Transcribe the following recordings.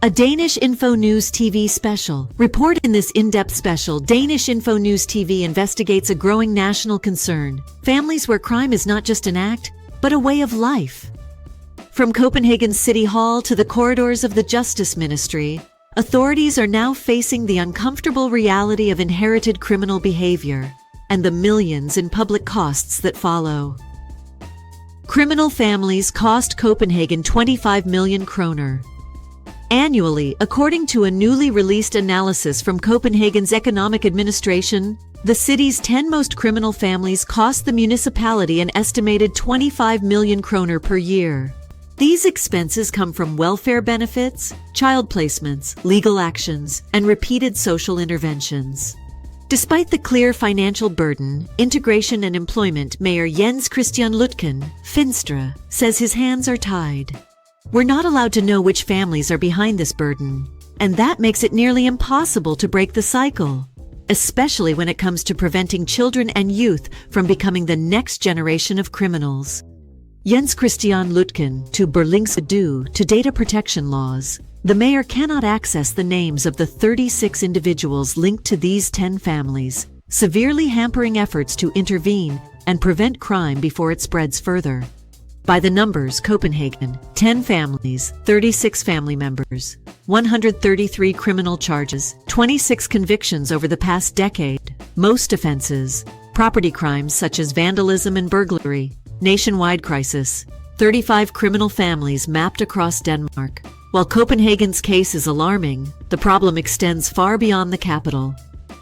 A Danish-InfoNews TV special. Report in this in-depth special, Danish-InfoNews TV investigates a growing national concern. Families where crime is not just an act, but a way of life. From Copenhagen's City Hall to the corridors of the Justice Ministry, authorities are now facing the uncomfortable reality of inherited criminal behavior and the millions in public costs that follow. Criminal families cost Copenhagen 25 million kroner. Annually, according to a newly released analysis from Copenhagen's Economic Administration, the city's 10 most criminal families cost the municipality an estimated 25 million kroner per year. These expenses come from welfare benefits, child placements, legal actions, and repeated social interventions. Despite the clear financial burden, Integration and Employment Mayor Jens Christian Lutken, Finstre, says his hands are tied. We're not allowed to know which families are behind this burden, and that makes it nearly impossible to break the cycle, especially when it comes to preventing children and youth from becoming the next generation of criminals. Jens Christian Lutken, to Berlingske due to data protection laws, the mayor cannot access the names of the 36 individuals linked to these 10 families, severely hampering efforts to intervene and prevent crime before it spreads further. By the numbers, Copenhagen, 10 families, 36 family members, 133 criminal charges, 26 convictions over the past decade, most offenses, property crimes such as vandalism and burglary, nationwide crisis, 35 criminal families mapped across Denmark. While Copenhagen's case is alarming, the problem extends far beyond the capital.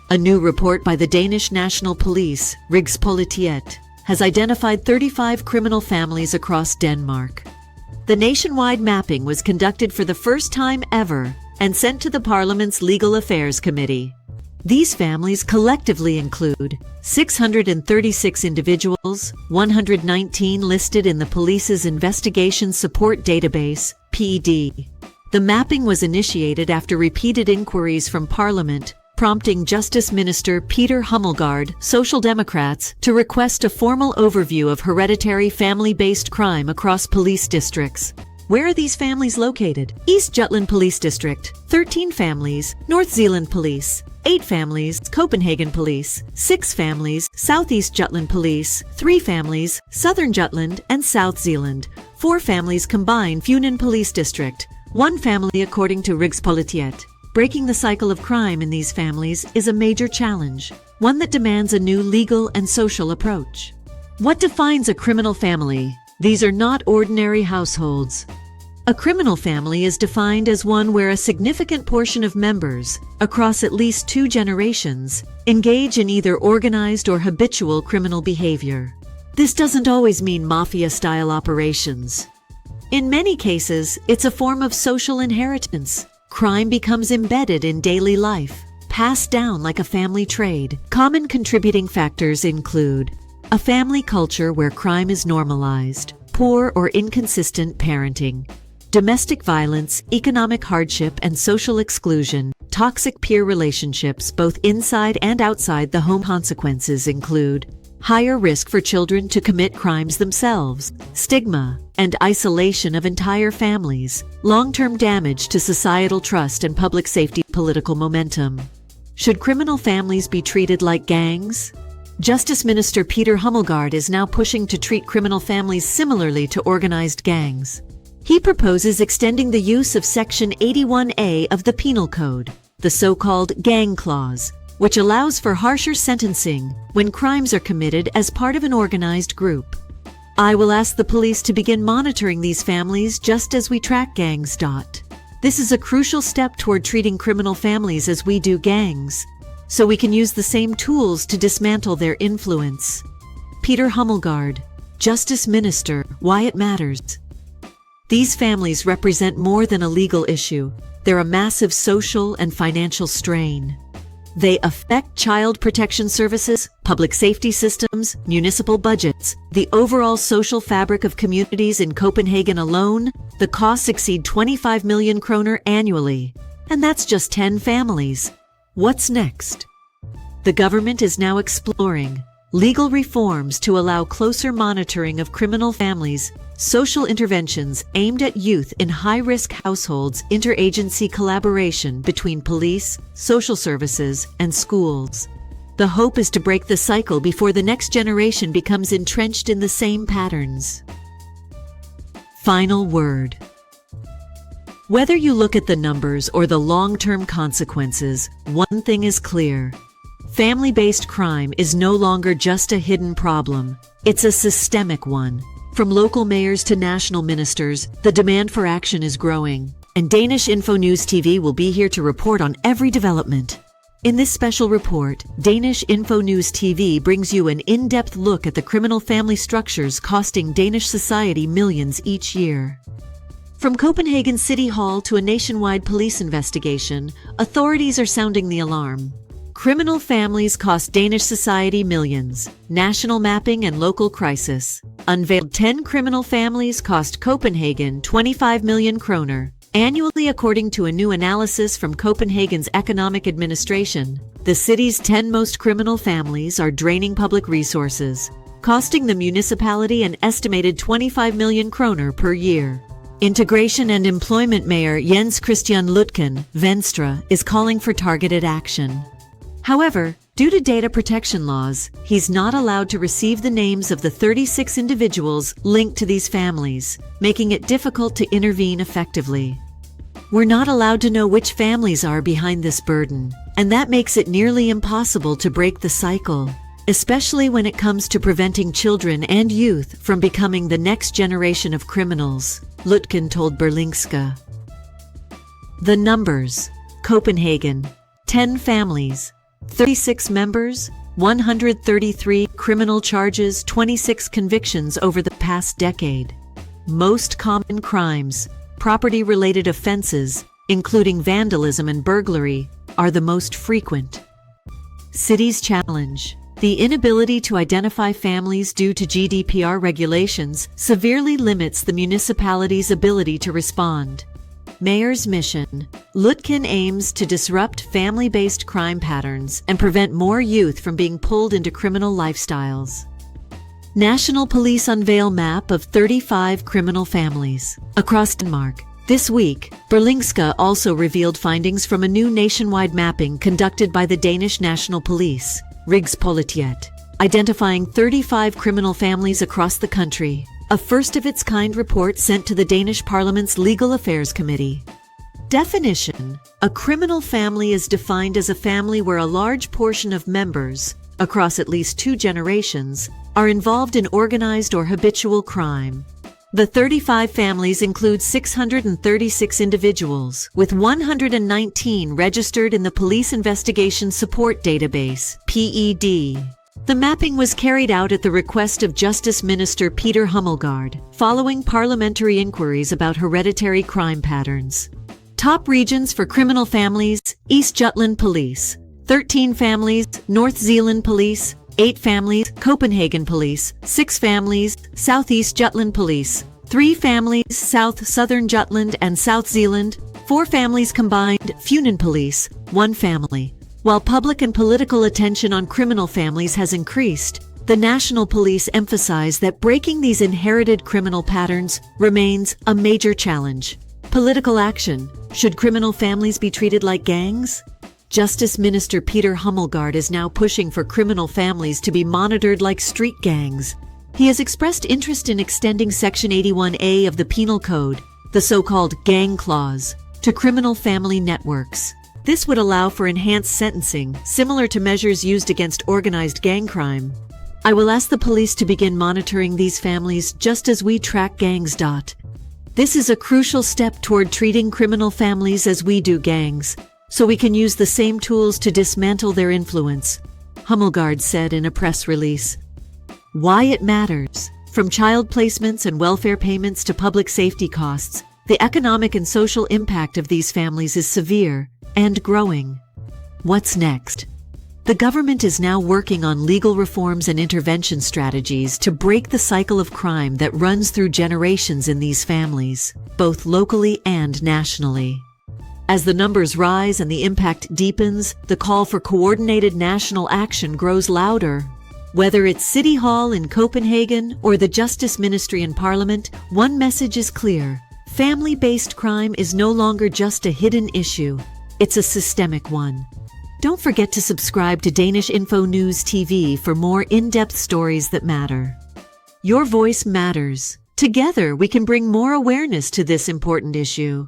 A new report by the Danish National Police, Rigspolitiet, has identified 35 criminal families across Denmark. The nationwide mapping was conducted for the first time ever and sent to the Parliament's Legal Affairs Committee. These families collectively include 636 individuals, 119 listed in the police's Investigation Support Database, PD. The mapping was initiated after repeated inquiries from Parliament, prompting Justice Minister Peter Hummelgaard, Social Democrats, to request a formal overview of hereditary family-based crime across police districts. Where are these families located? East Jutland Police District, 13 families. North Zealand Police, 8 families. Copenhagen Police, 6 families. Southeast Jutland Police, 3 families. Southern Jutland and South Zealand, 4 families combined. Funen Police District, 1 family according to Rigspolitiet. Breaking the cycle of crime in these families is a major challenge, one that demands a new legal and social approach. What defines a criminal family? These are not ordinary households. A criminal family is defined as one where a significant portion of members, across at least 2 generations, engage in either organized or habitual criminal behavior. This doesn't always mean mafia-style operations. In many cases, it's a form of social inheritance. Crime becomes embedded in daily life, passed down like a family trade. Common contributing factors include a family culture where crime is normalized, poor or inconsistent parenting, domestic violence, economic hardship and social exclusion, toxic peer relationships both inside and outside the home. Consequences include higher risk for children to commit crimes themselves, stigma and isolation of entire families, long-term damage to societal trust and public safety. Political momentum. Should criminal families be treated like gangs? Justice Minister Peter Hummelgaard is now pushing to treat criminal families similarly to organized gangs. He proposes extending the use of Section 81A of the Penal Code, the so-called gang clause, which allows for harsher sentencing when crimes are committed as part of an organized group. I will ask the police to begin monitoring these families just as we track gangs. This is a crucial step toward treating criminal families as we do gangs, so we can use the same tools to dismantle their influence. Peter Hummelgaard, Justice Minister, why it matters. These families represent more than a legal issue. They're a massive social and financial strain. They affect child protection services, public safety systems, municipal budgets, the overall social fabric of communities. In Copenhagen alone, the costs exceed 25 million kroner annually. And that's just 10 families. What's next? The government is now exploring legal reforms to allow closer monitoring of criminal families, social interventions aimed at youth in high-risk households, interagency collaboration between police, social services, and schools. The hope is to break the cycle before the next generation becomes entrenched in the same patterns. Final word. Whether you look at the numbers or the long-term consequences, one thing is clear. Family-based crime is no longer just a hidden problem. It's a systemic one. From local mayors to national ministers, the demand for action is growing, and Danish-InfoNews TV will be here to report on every development. In this special report, Danish-InfoNews TV brings you an in-depth look at the criminal family structures costing Danish society millions each year. From Copenhagen City Hall to a nationwide police investigation, authorities are sounding the alarm. Criminal families cost Danish society millions. National mapping and local crisis. Unveiled 10 criminal families cost Copenhagen 25 million kroner. Annually, according to a new analysis from Copenhagen's Economic Administration, the city's 10 most criminal families are draining public resources, costing the municipality an estimated 25 million kroner per year. Integration and Employment Mayor Jens Christian Lutken, Venstre, is calling for targeted action. However, due to data protection laws, he's not allowed to receive the names of the 36 individuals linked to these families, making it difficult to intervene effectively. We're not allowed to know which families are behind this burden, and that makes it nearly impossible to break the cycle, especially when it comes to preventing children and youth from becoming the next generation of criminals, Lutken told Berlingske. The numbers. Copenhagen. 10 families. 36 members. 133 criminal charges, 26 convictions over the past decade. Most common crimes. Property-related offenses, including vandalism and burglary, are the most frequent. City's challenge. The inability to identify families due to GDPR regulations severely limits the municipality's ability to respond. Mayor's mission. Lutken aims to disrupt family-based crime patterns and prevent more youth from being pulled into criminal lifestyles. National Police unveil map of 35 criminal families across Denmark. This week, Berlingske also revealed findings from a new nationwide mapping conducted by the Danish National Police, Rigspolitiet, identifying 35 criminal families across the country, a first-of-its-kind report sent to the Danish Parliament's Legal Affairs Committee. Definition. A criminal family is defined as a family where a large portion of members, across at least 2 generations, are involved in organized or habitual crime. The 35 families include 636 individuals, with 119 registered in the Police Investigation Support Database, PED. The mapping was carried out at the request of Justice Minister Peter Hummelgaard, following parliamentary inquiries about hereditary crime patterns. Top regions for criminal families: East Jutland Police, 13 families, North Zealand Police, 8 families, Copenhagen Police, 6 families, Southeast Jutland Police, 3 families, Southern Jutland and South Zealand, 4 families combined, Funen Police, 1 family. While public and political attention on criminal families has increased, the National Police emphasize that breaking these inherited criminal patterns remains a major challenge. Political action. Should criminal families be treated like gangs? Justice Minister Peter Hummelgaard is now pushing for criminal families to be monitored like street gangs. He has expressed interest in extending Section 81A of the Penal Code, the so-called gang clause, to criminal family networks. This would allow for enhanced sentencing, similar to measures used against organized gang crime. I will ask the police to begin monitoring these families just as we track gangs. This is a crucial step toward treating criminal families as we do gangs, so we can use the same tools to dismantle their influence, Hummelgaard said in a press release. Why it matters. From child placements and welfare payments to public safety costs, the economic and social impact of these families is severe and growing. What's next? The government is now working on legal reforms and intervention strategies to break the cycle of crime that runs through generations in these families, both locally and nationally. As the numbers rise and the impact deepens, the call for coordinated national action grows louder. Whether it's City Hall in Copenhagen or the Justice Ministry in Parliament, one message is clear. Family-based crime is no longer just a hidden issue. It's a systemic one. Don't forget to subscribe to Danish-InfoNews TV for more in-depth stories that matter. Your voice matters. Together, we can bring more awareness to this important issue.